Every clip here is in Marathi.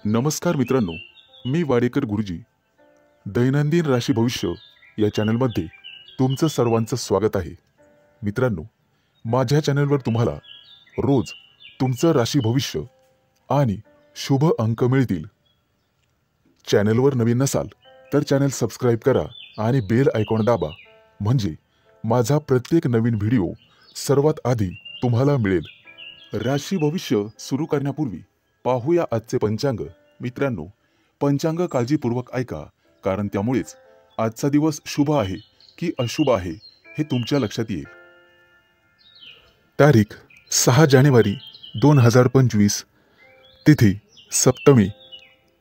नमस्कार मित्रांनो, मी वाडेकर गुरुजी. दैनंदिन राशी भविष्य या चॅनलमध्ये तुमचं सर्वांचं स्वागत आहे. मित्रांनो, माझ्या चॅनलवर तुम्हाला रोज तुमचं राशी भविष्य आणि शुभ अंक मिळतील. चॅनलवर नवीन नसाल तर चॅनल सबस्क्राईब करा आणि बेल आयकॉन दाबा, म्हणजे माझा प्रत्येक नवीन व्हिडिओ सर्वात आधी तुम्हाला मिळेल. राशी भविष्य सुरू करण्यापूर्वी पाहूया आजचे पंचांग. मित्रांनो, पंचांग काळजीपूर्वक ऐका, कारण त्यामुळेच आजचा दिवस शुभ आहे की अशुभ आहे हे तुमच्या लक्षात येईल. तारीख 6 जानेवारी 2025, तिथी सप्तमी,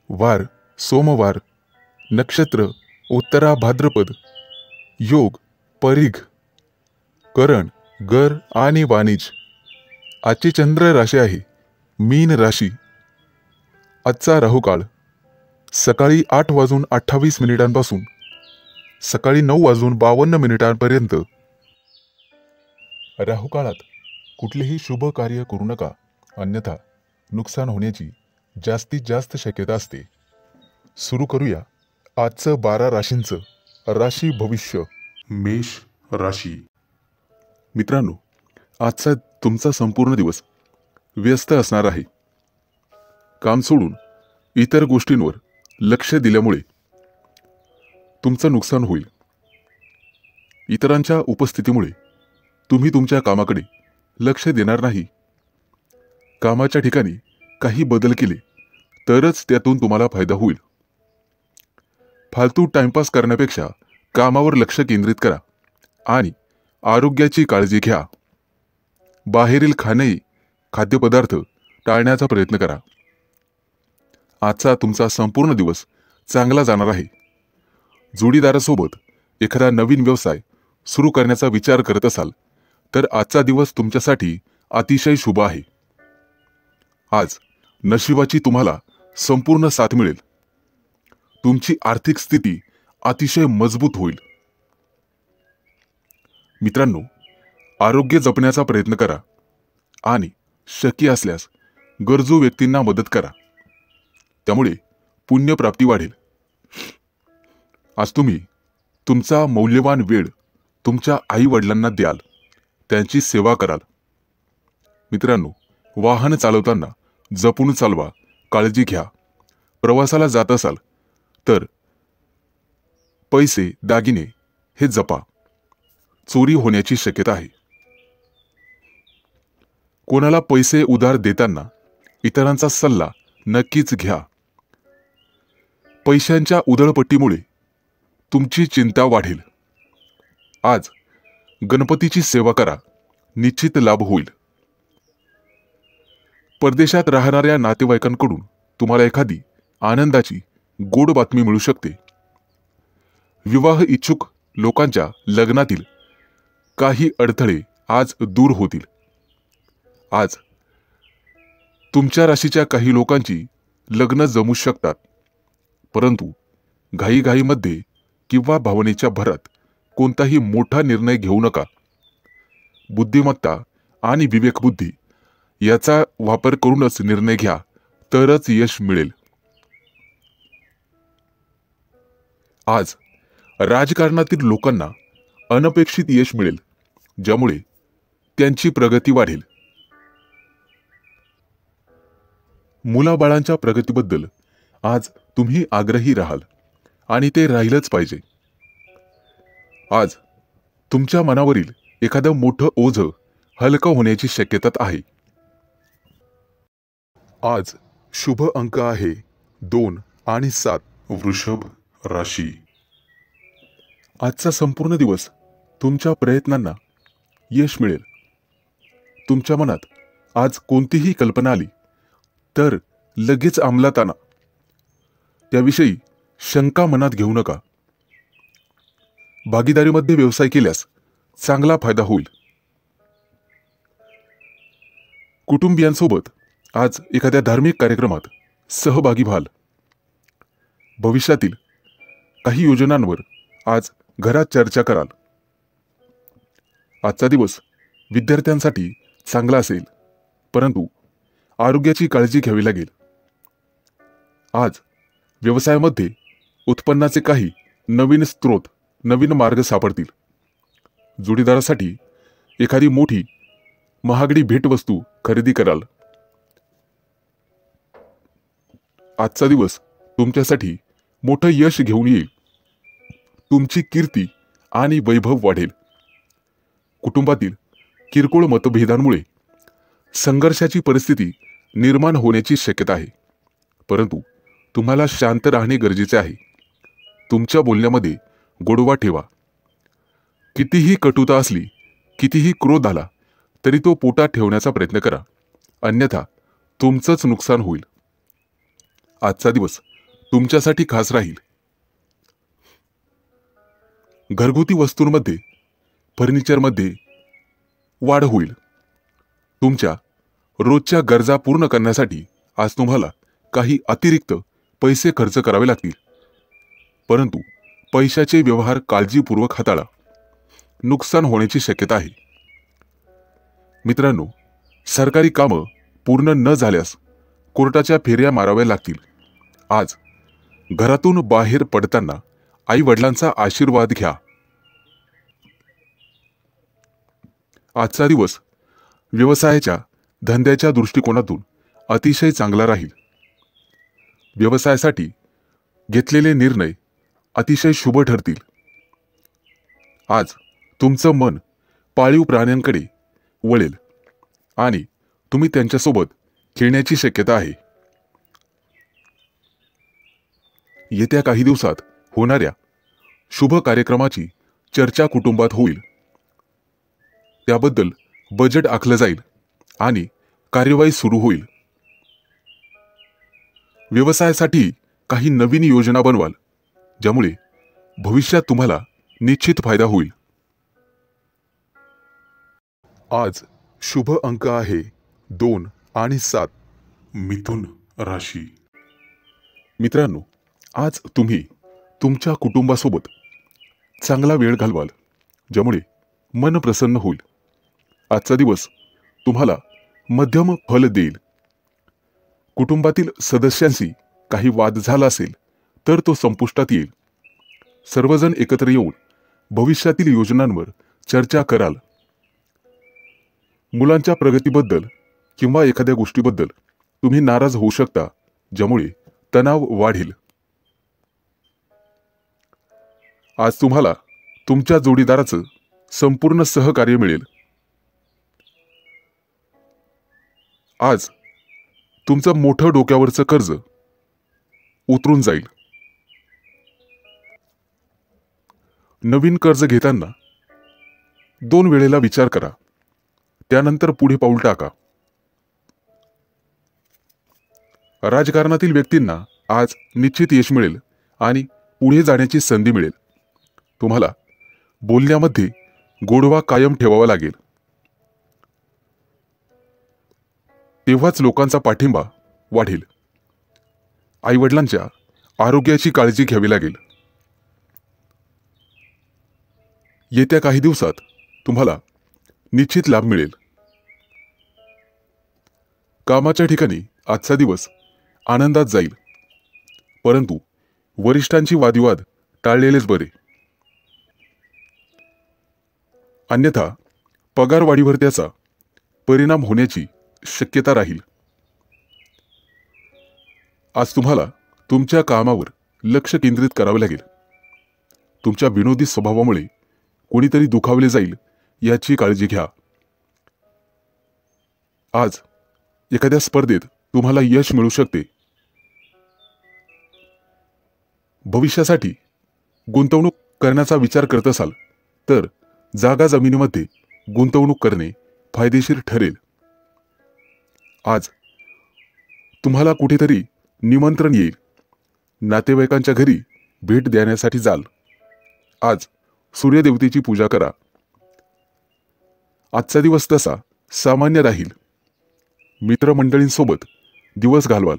वार सोमवार, नक्षत्र उत्तरा भाद्रपद, योग परिघ, करण गर आणि वाणिज. आजची चंद्र राशी आहे मीन राशी. आजचा राहुकाळ सकाळी 8:28 पासून सकाळी 9:52 राहुकाळात कुठलेही शुभ कार्य करू नका, अन्यथा नुकसान होण्याची जास्तीत जास्त शक्यता असते. सुरू करूया आजचं 12 राशींचं राशी भविष्य. मेष राशी. मित्रांनो, आजचा तुमचा संपूर्ण दिवस व्यस्त असणार आहे. काम सोडून इतर गोष्टींवर लक्ष दिल्यामुळे तुमचं नुकसान होईल. इतरांच्या उपस्थितीमुळे तुम्ही तुमच्या कामाकडे लक्ष देणार नाही. कामाच्या ठिकाणी काही बदल केले तरच त्यातून तुम्हाला फायदा होईल. फालतू टाइमपास करण्यापेक्षा कामावर लक्ष केंद्रित करा आणि आरोग्याची काळजी घ्या. बाहेरील खाद्यपदार्थ टाळण्याचा प्रयत्न करा. आजचा तुमचा संपूर्ण दिवस चांगला जाणार आहे. जोडीदारासोबत एखादा नवीन व्यवसाय सुरू करण्याचा विचार करत असाल तर आजचा दिवस तुमच्यासाठी अतिशय शुभ आहे. आज नशिबाची तुम्हाला संपूर्ण साथ मिळेल. तुमची आर्थिक स्थिती अतिशय मजबूत होईल. मित्रांनो, आरोग्य जपण्याचा प्रयत्न करा आणि शक्य असल्यास गरजू व्यक्तींना मदत करा. त्यामुळे पुण्यप्राप्ती वाढेल. आज तुम्ही तुमचा मौल्यवान वेळ तुमच्या आई वडिलांना द्याल, त्यांची सेवा कराल. मित्रांनो, वाहन चालवताना जपून चालवा, काळजी घ्या. प्रवासाला जात असाल तर पैसे दागिने हे जपा, चोरी होण्याची शक्यता आहे. कोणाला पैसे उधार देताना इतरांचा सल्ला नक्कीच घ्या. पैशांच्या उधळपट्टीमुळे तुमची चिंता वाढेल. आज गणपतीची सेवा करा, निश्चित लाभ होईल. परदेशात राहणाऱ्या नातेवाईकांकडून तुम्हाला एखादी आनंदाची गोड बातमी मिळू शकते. विवाह इच्छुक लोकांच्या लग्नातील काही अडथळे आज दूर होतील. आज तुमच्या राशीच्या काही लोकांची लग्न जमू शकतात, परंतु घाईघाईमध्ये किंवा भावनेच्या भरात कोणताही मोठा निर्णय घेऊ नका. बुद्धिमत्ता आणि विवेकबुद्धी याचा वापर करूनच निर्णय घ्या, तरच यश मिळेल. आज राजकारणातील लोकांना अनपेक्षित यश मिळेल, ज्यामुळे त्यांची प्रगती वाढेल. मुलाबाळांच्या प्रगतीबद्दल आज तुम्ही आग्रही राहाल आणि ते राहिलंच पाहिजे. आज तुमच्या मनावरील एखादं मोठं ओझं हलकं होण्याची शक्यता आहे. आज शुभ अंक आहे 2 आणि 7. वृषभ राशी. आजचा संपूर्ण दिवस तुमच्या प्रयत्नांना यश मिळेल. तुमच्या मनात आज कोणतीही कल्पना आली तर लगेच अंमलात आणा. त्याविषयी शंका मनात घेऊ नका. भागीदारीमध्ये व्यवसाय केल्यास चांगला फायदा होईल. कुटुंबियांसोबत आज एखाद्या धार्मिक कार्यक्रमात सहभागी व्हाल. भविष्यातील काही योजनांवर आज घरात चर्चा कराल. आजचा दिवस विद्यार्थ्यांसाठी चांगला असेल, परंतु आरोग्याची काळजी घ्यावी लागेल. आज व्यवसायामध्ये उत्पन्नाचे काही नवीन स्रोत, नवीन मार्ग सापडतील. जोडीदारासाठी एखादी मोठी महागडी भेटवस्तू खरेदी कराल. आजचा दिवस तुमच्यासाठी मोठं यश घेऊन येईल. तुमची कीर्ती आणि वैभव वाढेल. कुटुंबातील किरकोळ मतभेदांमुळे संघर्षाची परिस्थिती निर्माण होण्याची शक्यता आहे, परंतु तुम्हाला शांत राहणे गरजेचे आहे. तुमच्या बोलण्यामध्ये गोडवा ठेवा. कितीही कटुता असली, कितीही क्रोध आला तरी तो पोटात ठेवण्याचा प्रयत्न करा, अन्यथा तुमचंच नुकसान होईल. आजचा दिवस तुमच्यासाठी खास राहील. घरगुती वस्तूंमध्ये, फर्निचरमध्ये वाढ होईल. तुमच्या रोजच्या गरजा पूर्ण करण्यासाठी आज तुम्हाला काही अतिरिक्त पैसे खर्च करावे लागतील, परंतु पैशाचे व्यवहार काळजीपूर्वक हाताळा. नुकसान होण्याची शक्यता आहे. मित्रांनो, सरकारी कामं पूर्ण न झाल्यास कोर्टाच्या फेऱ्या माराव्या लागतील. आज घरातून बाहेर पडताना आई वडिलांचा आशीर्वाद घ्या. आजचा दिवस व्यवसायाच्या, धंद्याच्या दृष्टिकोनातून अतिशय चांगला राहील. व्यवसायासाठी घेतलेले निर्णय अतिशय शुभ ठरतील. आज तुमचं मन पाळीव प्राण्यांकडे वळेल आणि तुम्ही त्यांच्यासोबत खेळण्याची शक्यता आहे. येत्या काही दिवसात होणाऱ्या शुभ कार्यक्रमाची चर्चा कुटुंबात होईल. त्याबद्दल बजेट आखलं जाईल आणि कार्यवाही सुरू होईल. व्यवसायासाठी काही नवीन योजना बनवाल, ज्यामुळे भविष्यात तुम्हाला निश्चित फायदा होईल. आज शुभ अंक आहे 2 आणि 7. मिथुन राशी. मित्रांनो, आज तुम्ही तुमच्या कुटुंबासोबत चांगला वेळ घालवाल, ज्यामुळे मन प्रसन्न होईल. आजचा दिवस तुम्हाला मध्यम फल देईल. कुटुंबातील सदस्यांशी काही वाद झाला असेल तर तो संपुष्टात येईल. सर्वजण एकत्र येऊन भविष्यातील योजनांवर चर्चा कराल. मुलांच्या प्रगतीबद्दल किंवा एखाद्या गोष्टीबद्दल तुम्ही नाराज होऊ शकता, ज्यामुळे तणाव वाढेल. आज तुम्हाला तुमच्या जोडीदाराचं संपूर्ण सहकार्य मिळेल. आज तुमचं मोठं डोक्यावरचं कर्ज उतरून जाईल. नवीन कर्ज घेताना 2 वेळेला विचार करा, त्यानंतर पुढे पाऊल टाका. राजकारणातील व्यक्तींना आज निश्चित यश मिळेल आणि पुढे जाण्याची संधी मिळेल. तुम्हाला बोलण्यामध्ये गोडवा कायम ठेवावा लागेल. तेव्हाच लोकांचा पाठिंबा वाढेल. आईवडिलांच्या आरोग्याची काळजी घ्यावी लागेल. येत्या काही दिवसात तुम्हाला निश्चित लाभ मिळेल. कामाच्या ठिकाणी आजचा दिवस आनंदात जाईल, परंतु वरिष्ठांची वादविवाद टाळलेलेच बरे. अन्यथा पगारवाढीवर त्याचा परिणाम होण्याची शक्यता राहील. आज तुम्हाला तुमच्या कामावर लक्ष केंद्रित करावे लागेल. तुमच्या विनोदी स्वभावामुळे कोणीतरी दुखावले जाईल याची काळजी घ्या. आज एखाद्या स्पर्धेत तुम्हाला यश मिळू शकते. भविष्यासाठी गुंतवणूक करण्याचा विचार करत असाल तर जागा जमिनीमध्ये गुंतवणूक करणे फायदेशीर ठरेल. आज तुम्हाला कुठेतरी निमंत्रण येईल. नातेवाईकांच्या घरी भेट देण्यासाठी जाल. आज सूर्यदेवतेची पूजा करा. आजचा दिवस तसा सामान्य राहील. मित्रमंडळींसोबत दिवस घालवाल.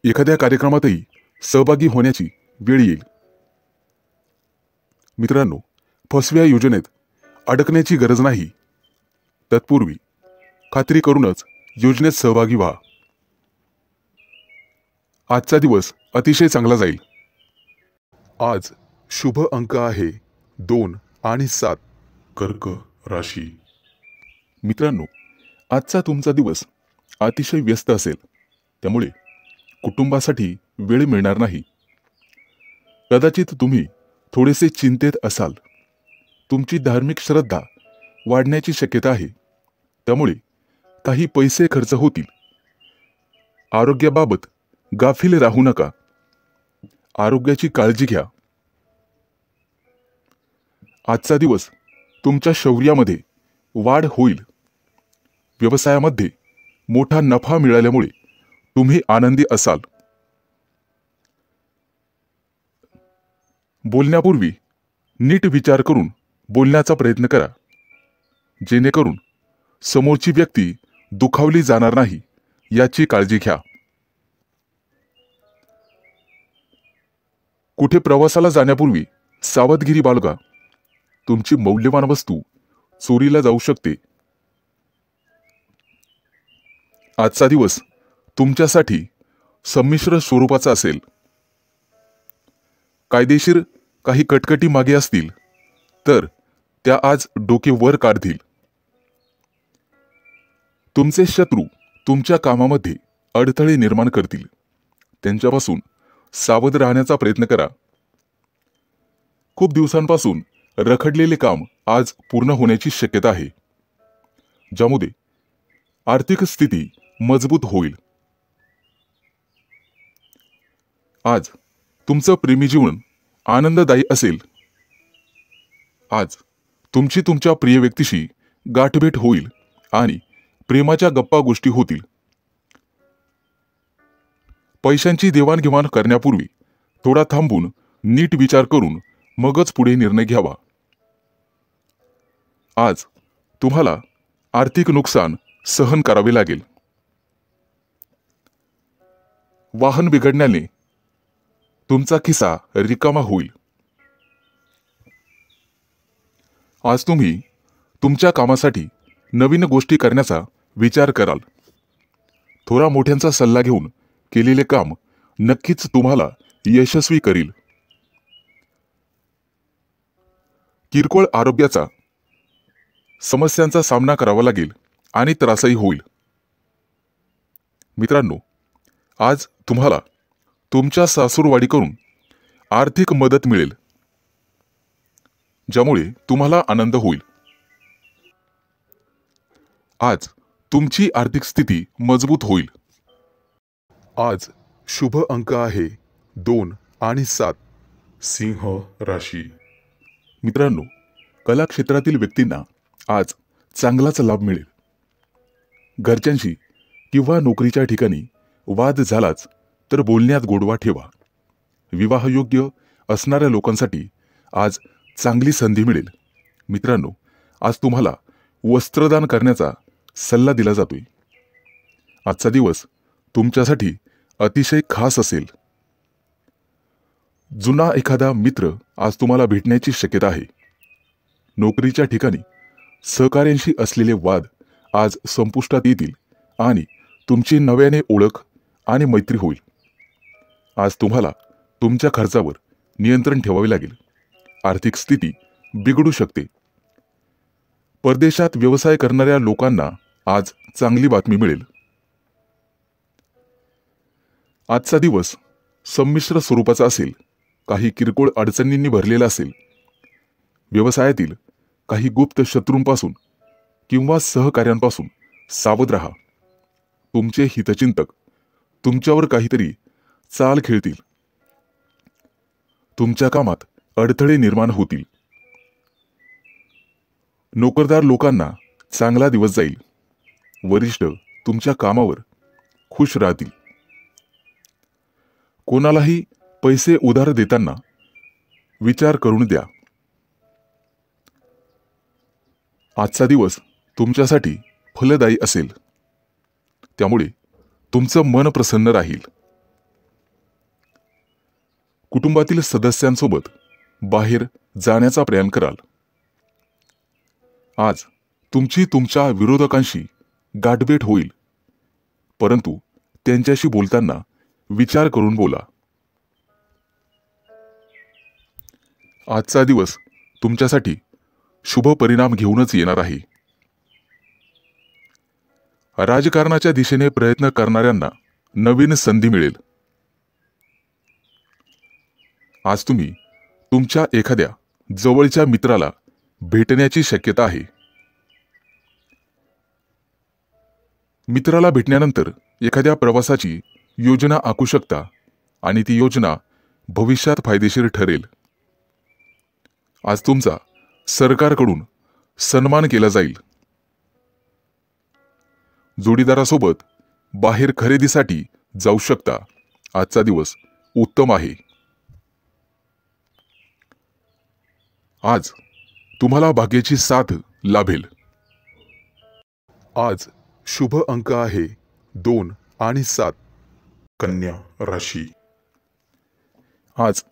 एखाद्या कार्यक्रमातही सहभागी होण्याची वेळ येईल. मित्रांनो, फसव्या योजनेत अडकण्याची गरज नाही. तत्पूर्वी खात्री करूनच योजनेत सहभागी व्हा. आजचा दिवस अतिशय चांगला जाईल. आज शुभ अंक आहे 2 आणि 7. कर्क राशी. मित्रांनो, आजचा तुमचा दिवस अतिशय व्यस्त असेल, त्यामुळे कुटुंबासाठी वेळ मिळणार नाही. कदाचित तुम्ही थोडेसे चिंतेत असाल. तुमची धार्मिक श्रद्धा वाढण्याची शक्यता आहे, त्यामुळे काही पैसे खर्च होतील. आरोग्याबाबत गाफील राहू नका. आरोग्याची काळजी घ्या. आजचा दिवस तुमच्या शौर्यामध्ये वाढ होईल. व्यवसायामध्ये मोठा नफा मिळाल्यामुळे तुम्ही आनंदी असाल. बोलण्यापूर्वी नीट विचार करून बोलण्याचा प्रयत्न करा, जेणेकरून समोरची व्यक्ती दुखावली जाणार नाही याची काळजी घ्या. कुठे प्रवासाला जाण्यापूर्वी सावधगिरी बाळगा. तुमची मौल्यवान वस्तू चोरीला जाऊ शकते. आजचा दिवस तुमच्यासाठी संमिश्र स्वरूपाचा असेल. कायदेशीर काही कटकटी मागे असतील तर त्या आज डोके वर काढतील. तुमचे शत्रू तुमच्या कामामध्ये अडथळे निर्माण करतील. त्यांच्यापासून सावध राहण्याचा प्रयत्न करा. खूप दिवसांपासून रखडलेले काम आज पूर्ण होण्याची शक्यता आहे, ज्यामुळे आर्थिक स्थिती मजबूत होईल. आज तुमचं प्रेमी जीवन आनंददायी असेल. आज तुमची तुमच्या प्रिय व्यक्तीशी गाठभेट होईल आणि प्रेमाच्या गप्पा गोष्टी होतील. पैशांची देवाणघेवाण करण्यापूर्वी थोडा थांबून नीट विचार करून मगच पुढे निर्णय घ्यावा. आज तुम्हाला आर्थिक नुकसान सहन करावे लागेल. वाहन बिघडण्याने तुमचा खिसा रिकामा होईल. आज तुम्ही तुमच्या कामासाठी नवीन गोष्टी करण्याचा विचार कराल. थोडा मोठ्यांचा सल्ला घेऊन केलेले काम नक्कीच तुम्हाला यशस्वी करील. किरकोळ आरोग्याचा समस्यांचा सामना करावा लागेल आणि त्रासही होईल. मित्रांनो, आज तुम्हाला तुमच्या सासूरवाडीकडून आर्थिक मदत मिळेल, ज्यामुळे तुम्हाला आनंद होईल. आज तुमची आर्थिक स्थिती मजबूत होईल. आज शुभ अंक आहे 2 आणि 7. सिंह राशी. मित्रांनो, कला क्षेत्रातील व्यक्तींना आज चांगलाच लाभ मिळेल. घरच्यांशी किंवा नोकरीच्या ठिकाणी वाद झालाच तर बोलण्यात गोडवा ठेवा. विवाहयोग्य असणाऱ्या लोकांसाठी आज चांगली संधी मिळेल. मित्रांनो, आज तुम्हाला वस्त्रदान करण्याचा सल्ला दिला जातोय. आजचा दिवस तुमच्यासाठी अतिशय खास असेल. जुना एखादा मित्र आज तुम्हाला भेटण्याची शक्यता आहे. नोकरीच्या ठिकाणी सहकाऱ्यांशी असलेले वाद आज संपुष्टात येतील आणि तुमची नव्याने ओळख आणि मैत्री होईल. आज तुम्हाला तुमच्या खर्चावर नियंत्रण ठेवावे लागेल. आर्थिक स्थिती बिघडू शकते. परदेशात व्यवसाय करणाऱ्या लोकांना आज चांगली बातमी मिळेल. आजचा दिवस संमिश्र स्वरूपाचा असेल. काही किरकोळ अडचणींनी भरलेला असेल. व्यवसायातील काही गुप्त शत्रूंपासून किंवा सहकाऱ्यांपासून सावध राहा. तुमचे हितचिंतक तुमच्यावर काहीतरी चाल खेळतील. तुमच्या कामात अडथळे निर्माण होतील. नोकरदार लोकांना चांगला दिवस जाईल. वरिष्ठ तुमच्या कामावर खुश राहतील. कोणालाही पैसे उधार देताना विचार करून द्या. आजचा दिवस तुमच्यासाठी फलदायी असेल, त्यामुळे तुमचं मन प्रसन्न राहील. कुटुंबातील सदस्यांसोबत बाहेर जाण्याचा प्रयत्न कराल. आज तुमची तुमच्या विरोधकांशी गाठभेट होईल, परंतु त्यांच्याशी बोलताना विचार करून बोला. आजचा दिवस तुमच्यासाठी शुभ परिणाम घेऊनच येणार आहे. राजकारणाच्या दिशेने प्रयत्न करणाऱ्यांना नवीन संधी मिळेल. आज तुम्ही तुमच्या एखाद्या जवळच्या मित्राला भेटण्याची शक्यता आहे. मित्राला भेटल्यानंतर एखाद्या प्रवासाची योजना आखू शकता आणि ती योजना भविष्यात फायदेशीर ठरेल. आज तुमचा सरकारकडून सन्मान केला जाईल. जोडीदारासोबत बाहेर खरेदीसाठी जाऊ शकता. आजचा दिवस उत्तम आहे. आज तुम्हाला भाग्याची साथ लाभेल. आज शुभ अंक आहे 2 आणि 7. कन्या राशी. आज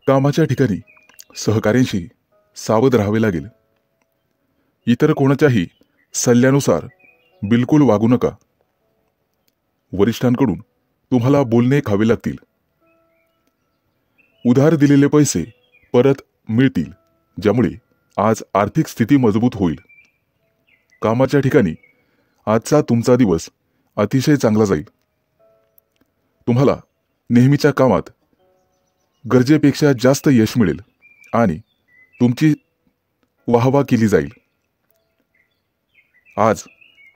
कामाच्या ठिकाणी सहकाऱ्यांशी सावध राहावे लागेल. इतर कोणाच्याही सल्ल्यानुसार बिलकुल वागू नका. वरिष्ठांकडून तुम्हाला बोलणे खावे लागतील. उधार दिलेले पैसे परत मिळतील, ज्यामुळे आज आर्थिक स्थिती मजबूत होईल. कामाच्या ठिकाणी आजचा तुमचा दिवस अतिशय चांगला जाईल. तुम्हाला नेहमीच्या कामात गरजेपेक्षा जास्त यश मिळेल आणि तुमची वाहवा केली जाईल. आज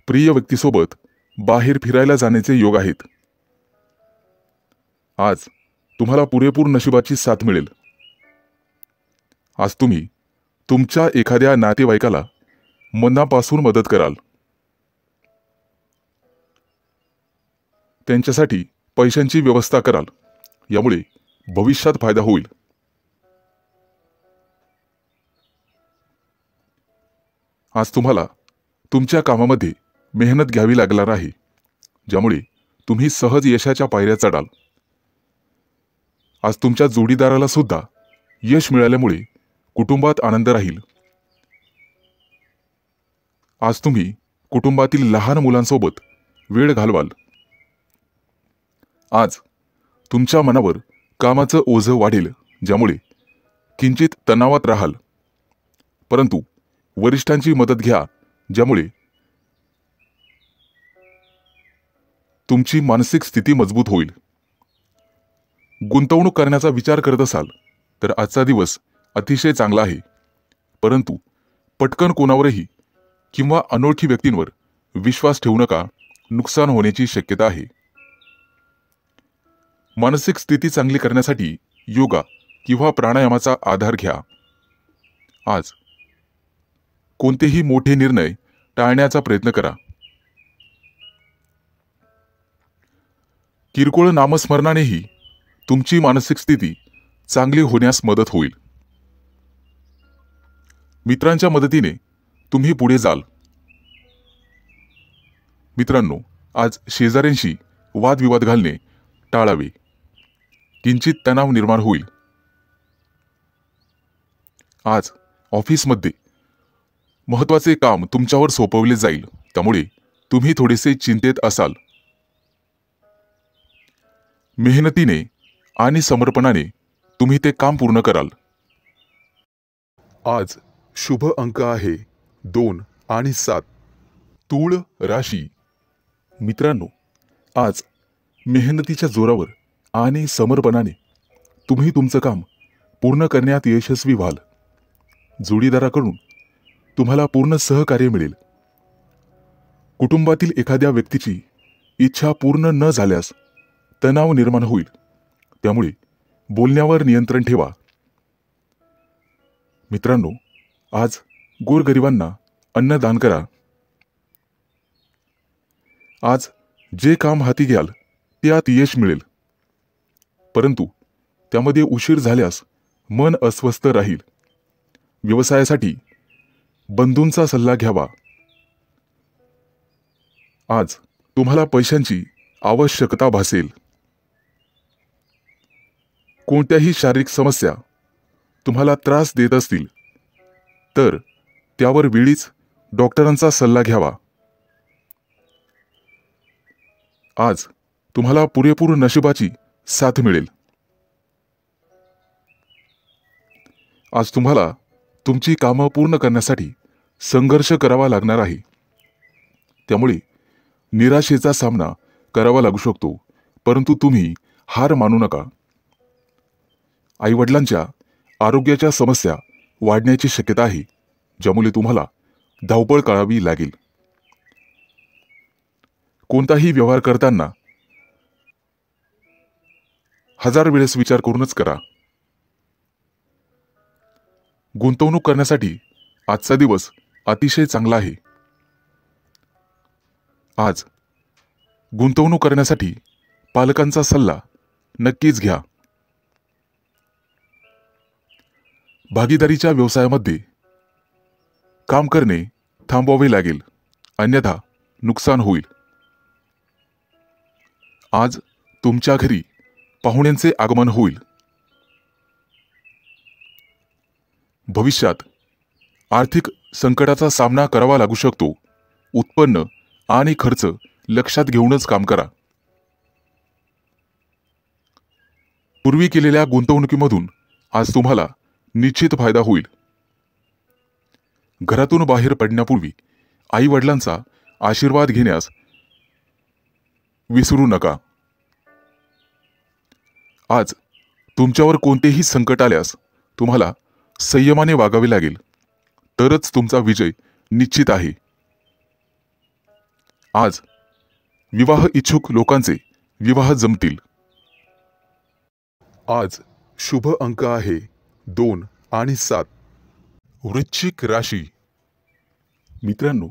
प्रिय व्यक्तीसोबत बाहेर फिरायला जाण्याचे योग आहेत. आज तुम्हाला पुरेपूर नशिबाची साथ मिळेल. आज तुम्ही तुमच्या एखाद्या नातेवाईकाला मनापासून मदत कराल. त्यांच्यासाठी पैशांची व्यवस्था कराल, यामुळे भविष्यात फायदा होईल. आज तुम्हाला तुमच्या कामामध्ये मेहनत घ्यावी लागणार आहे, ज्यामुळे तुम्ही सहज यशाच्या पायऱ्या चढाल. आज तुमच्या जोडीदाराला सुद्धा यश मिळाल्यामुळे कुटुंबात आनंद राहील. आज तुम्ही कुटुंबातील लहान मुलांसोबत वेळ घालवाल. आज तुमच्या मनावर कामाचं ओझं वाढेल, ज्यामुळे किंचित तणावात राहाल. परंतु वरिष्ठांची मदत घ्या, ज्यामुळे तुमची मानसिक स्थिती मजबूत होईल. गुंतवणूक करण्याचा विचार करत असाल तर आजचा दिवस अतिशय चांगला आहे. परंतु पटकन कोणावरही किंवा अनोळखी व्यक्तींवर विश्वास ठेवू नका. नुकसान होण्याची शक्यता आहे. मानसिक स्थिती चांगली करण्यासाठी योगा किंवा प्राणायामाचा आधार घ्या. आज कोणतेही मोठे निर्णय टाळण्याचा प्रयत्न करा. किरकोळ नामस्मरणानेही तुमची मानसिक स्थिती चांगली होण्यास मदत होईल. मित्रांच्या मदतीने तुम्ही पुढे जाल. मित्रांनो, आज शेजाऱ्यांशी वादविवाद घालणे टाळावे. किंचित तणाव निर्माण होईल. आज ऑफिसमध्ये महत्त्वाचे काम तुमच्यावर सोपवले जाईल, त्यामुळे तुम्ही थोडेसे चिंतेत असाल. मेहनतीने आणि समर्पणाने तुम्ही ते काम पूर्ण कराल. आज शुभ अंक आहे 2 आणि 7. तूळ राशी. मित्रांनो, आज मेहनतीच्या जोरावर आणि समर्पणाने तुम्ही तुमचं काम पूर्ण करण्यात यशस्वी व्हाल. जोडीदाराकडून तुम्हाला पूर्ण सहकार्य मिळेल. कुटुंबातील एखाद्या व्यक्तीची इच्छा पूर्ण न झाल्यास तणाव निर्माण होईल, त्यामुळे बोलण्यावर नियंत्रण ठेवा. मित्रांनो, आज गोरगरिबांना अन्नदान करा. आज जे काम हाती घ्याल त्यात यश मिळेल, परंतु त्यामध्ये उशीर झाल्यास मन अस्वस्थ राहील. व्यवसायासाठी बंधूंचा सल्ला घ्यावा. आज तुम्हाला पैशांची आवश्यकता भासेल. कोणत्याही शारीरिक समस्या तुम्हाला त्रास देत असतील तर त्यावर वेळीच डॉक्टरांचा सल्ला घ्यावा. आज तुम्हाला पुरेपूर नशिबाची साथ मिळेल। आज तुम्हाला तुमची कामं पूर्ण करण्यासाठी संघर्ष करावा लागणार आहे, त्यामुळे निराशेचा सामना करावा लागू शकतो, परंतु तुम्ही हार मानू नका। आईवडिलांच्या आरोग्याच्या समस्या वाढण्याची शक्यता आहे, ज्यामुळे तुम्हाला धावपळ करावी लागेल। कोणताही व्यवहार करताना 1000 वेळेस विचार करूनच करा। गुंतवणूक करण्यासाठी आजचा दिवस अतिशय चांगला आहे। आज गुंतवणूक करण्यासाठी पालकांचा सल्ला नक्कीच घ्या। भागीदारीच्या व्यवसायामध्ये काम करणे थांबवावे लागेल, अन्यथा नुकसान होईल। आज तुमच्या घरी पाहुण्यांचे आगमन होईल। भविष्यात आर्थिक संकटाचा सामना करावा लागू शकतो। उत्पन्न आणि खर्च लक्षात घेऊनच काम करा। पूर्वी केलेल्या गुंतवणुकीमधून आज तुम्हाला निश्चित फायदा होईल। घरातून बाहेर पडण्यापूर्वी आई वडिलांचा आशीर्वाद घेण्यास विसरू नका। आज तुमच्यावर कोणतेही संकट आल्यास तुम्हाला संयमाने वागावे लागेल, तरच तुमचा विजय निश्चित आहे। आज विवाह इच्छुक लोकांचे विवाह जमतील। आज शुभ अंक आहे 2 आणि 7। वृश्चिक राशी। मित्रांनो,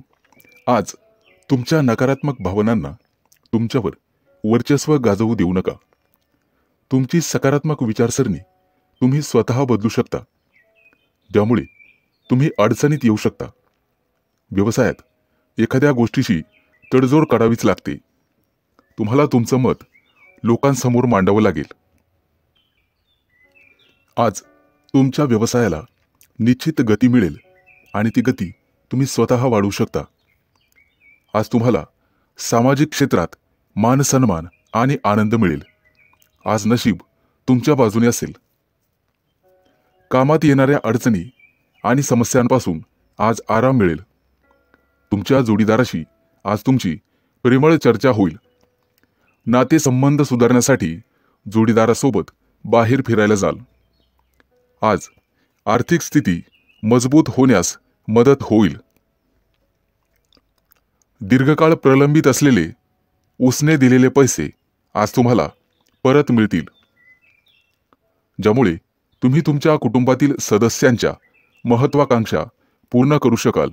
आज तुमच्या नकारात्मक भावनांना तुमच्यावर वर्चस्व गाजवू देऊ नका। तुमची सकारात्मक विचारसरणी तुम्ही स्वतः बदलू शकता, ज्यामुळे तुम्ही अडचणीत येऊ शकता। व्यवसायात एखाद्या गोष्टीशी तडजोड करावीच लागते। तुम्हाला तुमचं मत लोकांसमोर मांडावं लागेल। आज तुमच्या व्यवसायाला निश्चित गती मिळेल आणि ती गती तुम्ही स्वतः वाढवू शकता। आज तुम्हाला सामाजिक क्षेत्रात मान सन्मान आणि आनंद मिळेल। आज नशीब तुमच्या बाजूने असेल। कामात येणाऱ्या अडचणी आणि समस्यांपासून आज आराम मिळेल। तुमच्या जोडीदाराशी आज तुमची प्रेमळ चर्चा होईल। नातेसंबंध सुधारण्यासाठी जोडीदारासोबत बाहेर फिरायला जाल। आज आर्थिक स्थिती मजबूत होण्यास मदत होईल। दीर्घकाळ प्रलंबित असलेले उसने दिलेले पैसे आज तुम्हाला परत मिळतील, ज्यामुळे तुम्ही तुमच्या कुटुंबातील सदस्यांच्या महत्त्वाकांक्षा पूर्ण करू शकाल।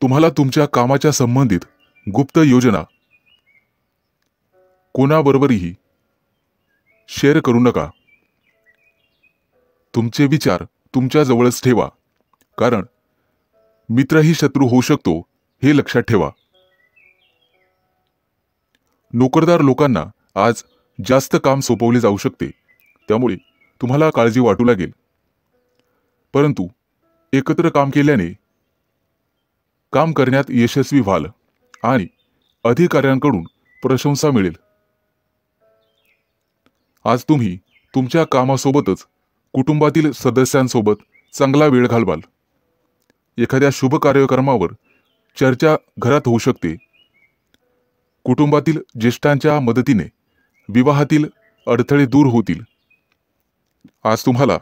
तुम्हाला तुमच्या कामाच्या संबंधित गुप्त योजना कोणाबरोबरही शेअर करू नका। तुमचे विचार तुमच्या जवळच ठेवा, कारण मित्रही शत्रू होऊ शकतो हे लक्षात ठेवा। नोकरदार लोकांना आज जास्त काम सोपवले जाऊ शकते, त्यामुळे तुम्हाला काळजी वाटू लागेल, परंतु एकत्र काम केल्याने काम करण्यात यशस्वी व्हाल आणि अधिकाऱ्यांकडून प्रशंसा मिळेल। आज तुम्ही तुमच्या कामासोबतच कुटुंबातील सदस्यांसोबत चांगला वेळ घालवाल। एखाद्या शुभ कार्यक्रमावर चर्चा घरात होऊ शकते। कुटुंबातील ज्येष्ठांच्या मदतीने विवाहातील अडथळे दूर होतील। आज तुम्हाला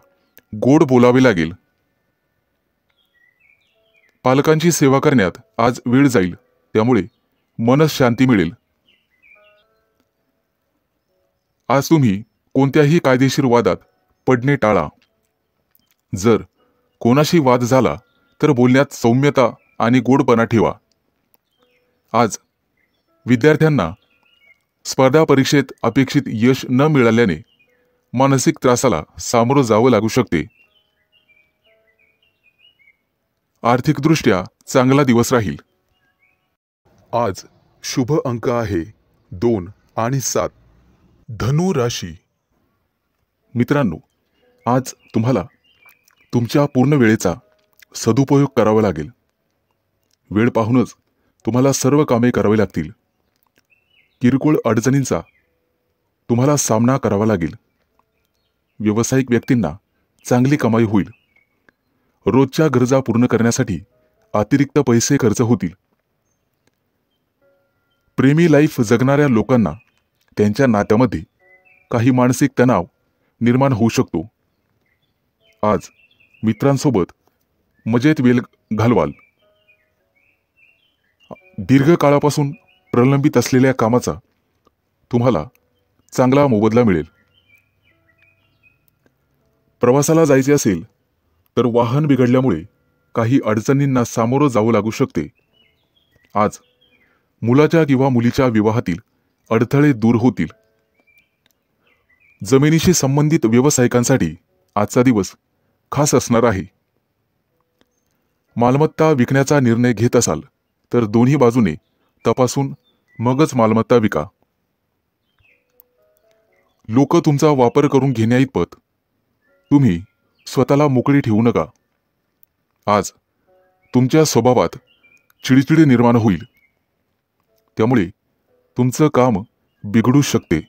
गोड बोलावे लागेल। पालकांची सेवा करण्यात आज वेळ जाईल, त्यामुळे मनशांती मिळेल। आज तुम्ही कोणत्याही कायदेशीर वादात पडणे टाळा। जर कोणाशी वाद झाला तर बोलण्यात सौम्यता आणि गोडपणा ठेवा। आज विद्यार्थ्यांना स्पर्धा परीक्षेत अपेक्षित यश न मिळाल्याने मानसिक त्रासाला सामोरं जावं लागू शकते। आर्थिकदृष्ट्या चांगला दिवस राहील। आज शुभ अंक आहे 2 आणि 7। धनु राशी। मित्रांनो, आज तुम्हाला तुमच्या पूर्ण वेळेचा सदुपयोग करावा लागेल। वेळ पाहूनच तुम्हाला सर्व कामे करावी लागतील, किरकोळ अडचणींचा तुम्हाला सामना करावा लागेल. व्यावसायिक व्यक्तींना चांगली कमाई होईल. रोजच्या गरजा पूर्ण करण्यासाठी अतिरिक्त पैसे खर्च होतील. प्रेमी लाईफ जगणाऱ्या लोकांना त्यांच्या नात्यामध्ये काही मानसिक तणाव निर्माण होऊ शकतो. आज मित्रांसोबत मजेत वेळ घालवाल. दीर्घकाळापासून प्रलंबित असलेल्या कामाचा तुम्हाला चांगला मोबदला मिळेल. प्रवासाला जायचे असेल तर वाहन बिघडल्यामुळे काही अडचणींना सामोरं जावं लागू शकते. आज मुलाच्या किंवा मुलीच्या विवाहातील अडथळे दूर होतील. जमिनीशी संबंधित व्यावसायिकांसाठी आजचा दिवस खास असणार आहे. मालमत्ता विकण्याचा निर्णय घेत असाल तर दोन्ही बाजूने तपासून मगच मालमत्ता विका. लोक तुमचा वापर करून घेण्याइतपत तुम्ही स्वतःला मोकळी ठेवू नका. आज तुमच्या स्वभावात चिडचिड निर्माण होईल. त्यामुळे तुमचं काम बिघडू शकते.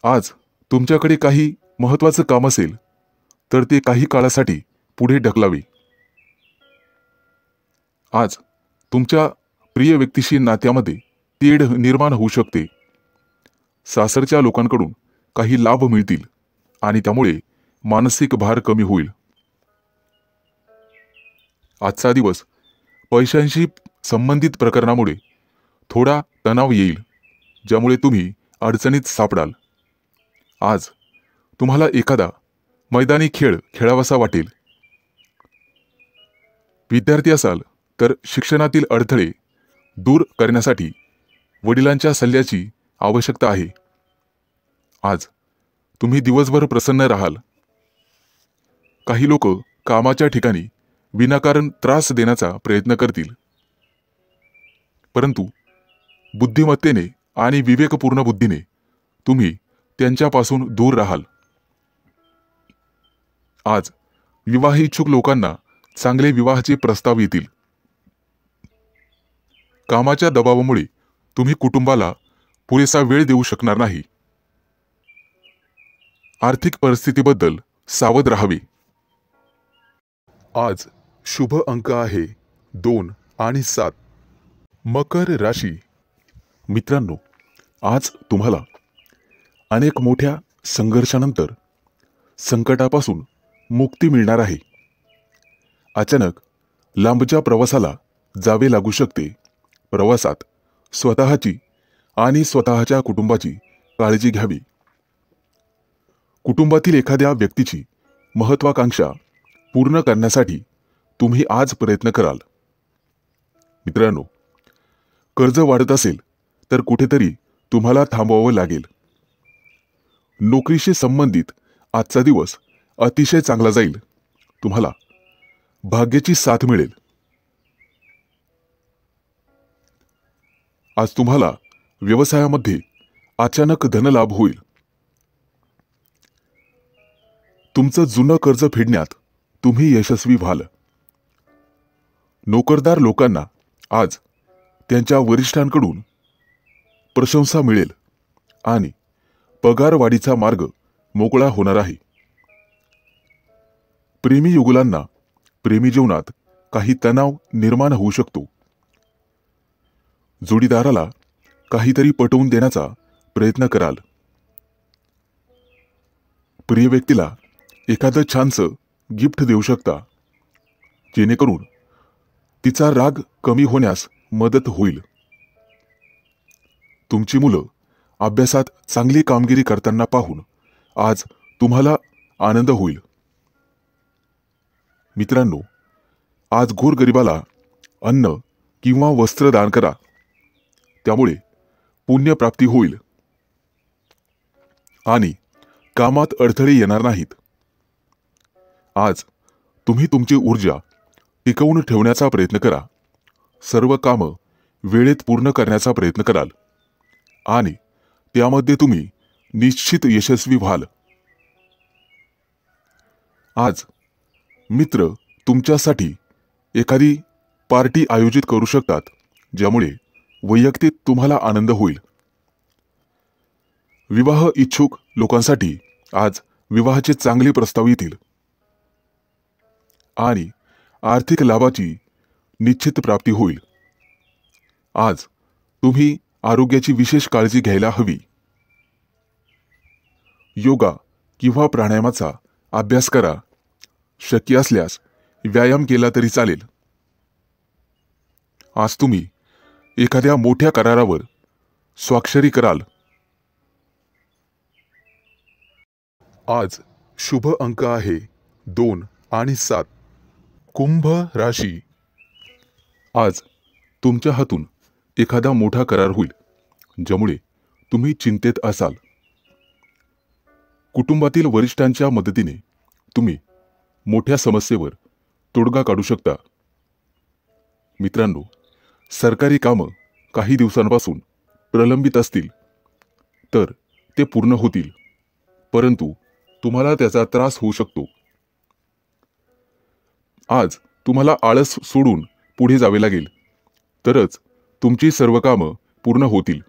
आज तुमच्याकडे काही महत्त्वाचं काम असेल तर ते काही काळासाठी पुढे ढकलावे. आज तुमच्या प्रिय व्यक्तीशी नात्यामध्ये तेढ निर्माण होऊ शकते. सासरच्या लोकांकडून काही लाभ मिळतील आणि त्यामुळे मानसिक भार कमी होईल. आजचा दिवस पैशांशी संबंधित प्रकरणामुळे थोडा तणाव येईल, ज्यामुळे तुम्ही अडचणीत सापडाल. आज तुम्हाला एखादा मैदानी खेळ खेळावासा वाटेल. विद्यार्थी असाल तर शिक्षणातील अडथळे दूर करण्यासाठी वडिलांच्या सल्ल्याची आवश्यकता आहे. आज तुम्ही दिवसभर प्रसन्न राहाल. काही लोक कामाच्या ठिकाणी विनाकारण त्रास देण्याचा प्रयत्न करतील, परंतु बुद्धिमत्तेने आणि विवेकपूर्ण बुद्धीने तुम्ही त्यांच्यापासून दूर राहाल. आज विवाहिच्छुक लोकांना चांगले विवाहाचे प्रस्ताव येतील. कामाच्या दबावामुळे तुम्ही कुटुंबाला पुरेसा वेळ देऊ शकणार नाही. आर्थिक परिस्थितीबद्दल सावध राहावे. आज शुभ अंक आहे 2 आणि 7. मकर राशी. मित्रांनो, आज तुम्हाला अनेक मोठ्या संघर्षानंतर संकटापासून मुक्ती मिळणार आहे. अचानक लांबच्या प्रवासाला जावे लागू शकते. प्रवासात स्वतःची आणि स्वतःच्या कुटुंबाची काळजी घ्यावी. कुटुंबातील एखाद्या व्यक्तीची महत्त्वाकांक्षा पूर्ण करण्यासाठी तुम्ही आज प्रयत्न कराल. मित्रांनो, कर्ज वाढत असेल तर कुठेतरी तुम्हाला थांबवावं लागेल. नोकरीशी संबंधित आजचा दिवस अतिशय चांगला जाईल. तुम्हाला भाग्याची साथ मिळेल. आज तुम्हाला व्यवसायामध्ये अचानक धनलाभ होईल. तुमचं जुनं कर्ज फेडण्यात तुम्ही यशस्वी व्हाल. नोकरदार लोकांना आज त्यांच्या वरिष्ठांकडून प्रशंसा मिळेल आणि पगारवाढीचा मार्ग मोकळा होणार आहे. प्रेमी युगुलांना प्रेमी जीवनात काही तणाव निर्माण होऊ शकतो. जोडीदाराला काहीतरी पटवून देण्याचा प्रयत्न कराल. प्रिय व्यक्तीला एखादं छानसं गिफ्ट देऊ शकता, जेणेकरून तिचा राग कमी होण्यास मदत होईल. तुमची मुलं अभ्यासात चांगली कामगिरी करताना पाहून आज तुम्हाला आनंद होईल. मित्रांनो, आज गोरगरिबाला अन्न किंवा वस्त्र दान करा. त्यामुळे पुण्यप्राप्ती होईल आणि कामात अडथळे येणार नाहीत. आज तुम्ही तुमची ऊर्जा टिकवून ठेवण्याचा प्रयत्न करा. सर्व कामं वेळेत पूर्ण करण्याचा प्रयत्न कराल आणि त्यामध्ये तुम्ही निश्चित यशस्वी व्हाल. आज मित्र तुमच्यासाठी एखादी पार्टी आयोजित करू शकतात, ज्यामुळे वैयक्तिक तुम्हाला आनंद होईल. विवाह इच्छुक लोकांसाठी आज विवाहाचे चांगले प्रस्ताव येतील आणि आर्थिक लाभाची निश्चित प्राप्ती होईल. आज तुम्ही आरोग्याची विशेष काळजी घ्यायला हवी. योगा किंवा प्राणायामाचा अभ्यास करा. शक्य असल्यास व्यायाम केला तरी चालेल. आज तुम्ही एखाद्या मोठ्या करारावर स्वाक्षरी कराल. आज शुभ अंक आहे 2 आणि 7. कुंभ राशी. आज तुमच्या हातून एखादा मोठा करार होईल, ज्यामुळे तुम्ही चिंतेत असाल. कुटुंबातील वरिष्ठांच्या मदतीने तुम्ही मोठ्या समस्येवर तोडगा काढू शकता. मित्रांनो, सरकारी कामं काही दिवसांपासून प्रलंबित असतील तर ते पूर्ण होतील, परंतु तुम्हाला त्याचा त्रास होऊ शकतो. आज तुम्हाला आळस सोडून पुढे जावे लागेल, तरच तुमची सर्व कामं पूर्ण होतील.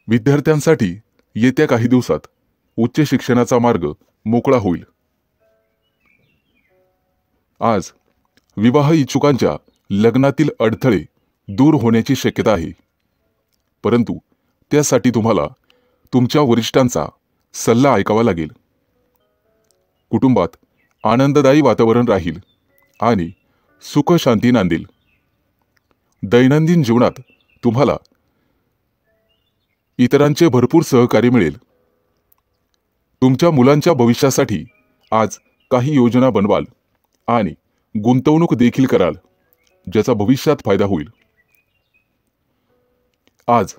विद्यार्थ्यांसाठी येत्या काही दिवसात उच्च शिक्षणाचा मार्ग मोकळा होईल. आज विवाह इच्छुकांच्या लग्नातील अडथळे दूर होण्याची शक्यता आहे, परंतु त्यासाठी तुम्हाला तुमच्या वरिष्ठांचा सल्ला ऐकावा लागेल. कुटुंबात आनंददायी वातावरण राहील आणि सुख शांती नांदेल. दैनंदिन जीवनात तुम्हाला इतरांचे भरपूर सहकार्य मिळेल. तुमच्या मुलांच्या भविष्यासाठी आज काही योजना बनवाल आणि गुंतवणूक देखील कराल, ज्याचा भविष्यात फायदा होईल. आज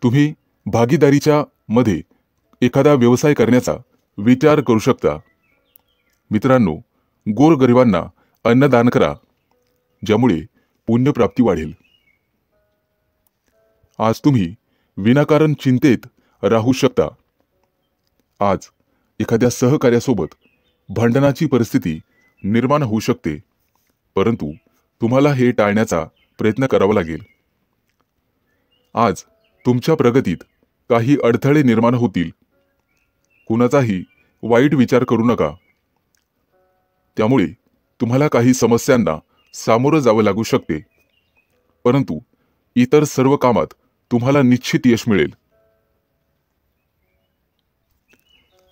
तुम्ही भागीदारीच्या मध्ये एखादा व्यवसाय करण्याचा विचार करू शकता. मित्रांनो, गोरगरिबांना अन्नदान करा, ज्यामुळे पुण्यप्राप्ती वाढेल. आज तुम्ही विनाकारण चिंतेत राहू शकता. आज एखाद्या सहकार्यासोबत भांडणाची परिस्थिती निर्माण होऊ शकते, परंतु तुम्हाला हे टाळण्याचा प्रयत्न करावा लागेल. आज तुमच्या प्रगतीत काही अडथळे निर्माण होतील. कुणाचाही वाईट विचार करू नका, त्यामुळे तुम्हाला काही समस्यांना सामोरं जावं लागू शकते, परंतु इतर सर्व कामात तुम्हाला निश्चित यश मिळेल.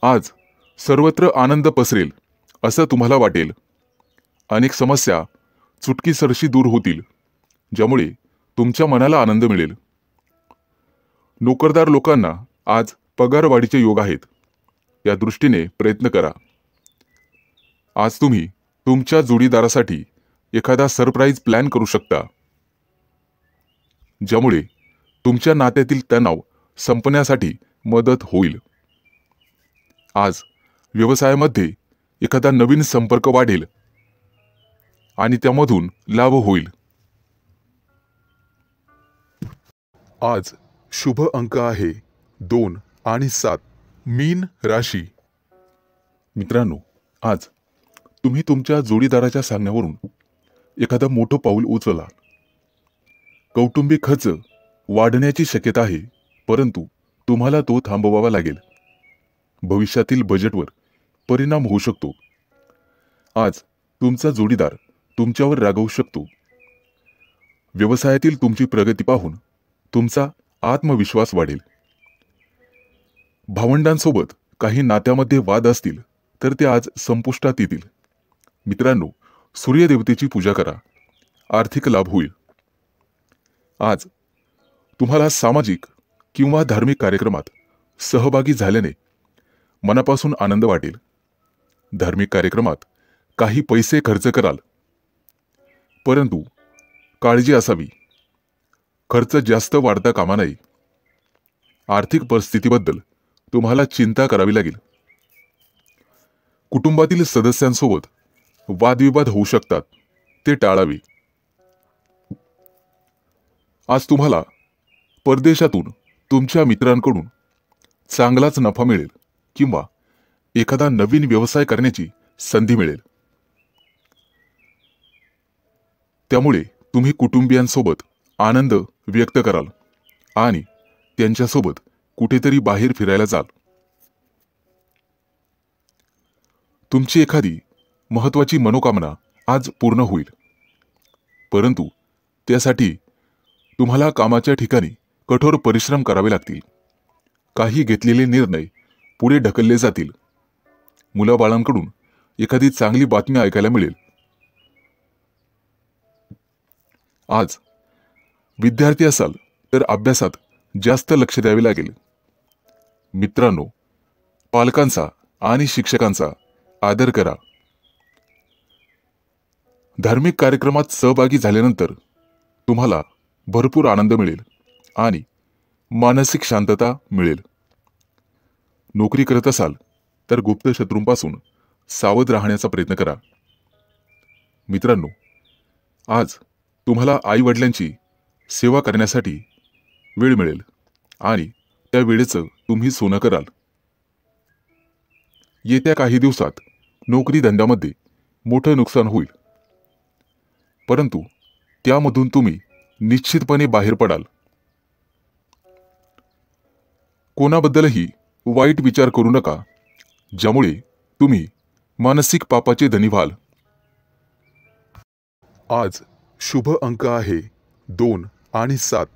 आज सर्वत्र आनंद पसरेल असं तुम्हाला वाटेल. अनेक समस्या चुटकीसरशी दूर होतील, ज्यामुळे तुमच्या मनाला आनंद मिळेल. नोकरदार लोकांना आज पगारवाढीचे योग आहेत. या दृष्टीने प्रयत्न करा. आज तुम्ही तुमच्या जोडीदारासाठी एखादा सरप्राईज प्लॅन करू शकता, ज्यामुळे तुमच्या नात्यातील तणाव संपण्यासाठी मदत होईल. आज व्यवसायामध्ये एखादा नवीन संपर्क वाढेल आणि त्यामधून लाभ होईल. आज शुभ अंक आहे 2 आणि 7. मीन राशी. मित्रांनो, आज तुम्ही तुमच्या जोडीदाराच्या सांगण्यावरून एखादं मोठं पाऊल उचलला. कौटुंबिक खर्च वाढण्याची शक्यता आहे, परंतु तुम्हाला तो थांबवावा लागेल. भविष्यातील बजेटवर परिणाम होऊ शकतो. आज तुमचा जोडीदार तुमच्यावर रागावू शकतो. व्यवसायातील तुमची प्रगती पाहून तुमचा आत्मविश्वास वाढेल. भावंडांसोबत काही नात्यामध्ये वाद असतील तर ते आज संपुष्टात येतील. मित्रांनो, सूर्यदेवतेची पूजा करा. आर्थिक लाभ होईल. आज तुम्हाला सामाजिक किंवा धार्मिक कार्यक्रमात सहभागी झाल्याने मनापासून आनंद वाटेल. धार्मिक कार्यक्रमात काही पैसे खर्च कराल, परंतु काळजी असावी. खर्च जास्त वाढता कामा नये. आर्थिक परिस्थितीबद्दल तुम्हाला चिंता करावी लागेल. कुटुंबातील सदस्यांसोबत वादविवाद होऊ शकतात, ते टाळावे. आज तुम्हाला परदेशातून तुमच्या मित्रांकडून चांगलाच नफा मिळेल किंवा एखादा नवीन व्यवसाय करण्याची संधी मिळेल. त्यामुळे तुम्ही कुटुंबियांसोबत आनंद व्यक्त कराल आणि त्यांच्यासोबत कुठेतरी बाहेर फिरायला जाल. तुमची एखादी महत्त्वाची मनोकामना आज पूर्ण होईल, परंतु त्यासाठी तुम्हाला कामाच्या ठिकाणी कठोर परिश्रम करावे लागतील. काही घेतलेले निर्णय पुढे ढकलले जातील. मुलाबाळांकडून एखादी चांगली बातमी ऐकायला मिळेल. आज विद्यार्थी असाल तर अभ्यासात जास्त लक्ष द्यावे लागेल. मित्रांनो, पालकांचा आणि शिक्षकांचा आदर करा. धार्मिक कार्यक्रमात सहभागी झाल्यानंतर तुम्हाला भरपूर आनंद मिळेल आणि मानसिक शांतता मिळेल. नोकरी करत असाल तर गुप्त शत्रूंपासून सावध राहण्याचा प्रयत्न करा. मित्रांनो, आज तुम्हाला आई वडिलांची सेवा करण्यासाठी वेळ मिळेल आणि त्या वेळेचं तुम्ही सोनं कराल. येत्या काही दिवसात नोकरी धंद्यामध्ये मोठं नुकसान होईल, परंतु त्यामधून तुम्ही निश्चितपणे बाहेर पडाल. कोणाबद्दलही वाईट विचार करू नका, ज्यामुळे तुम्ही मानसिक पापाचे धनी व्हाल. आज शुभ अंक आहे 2 आणि 7.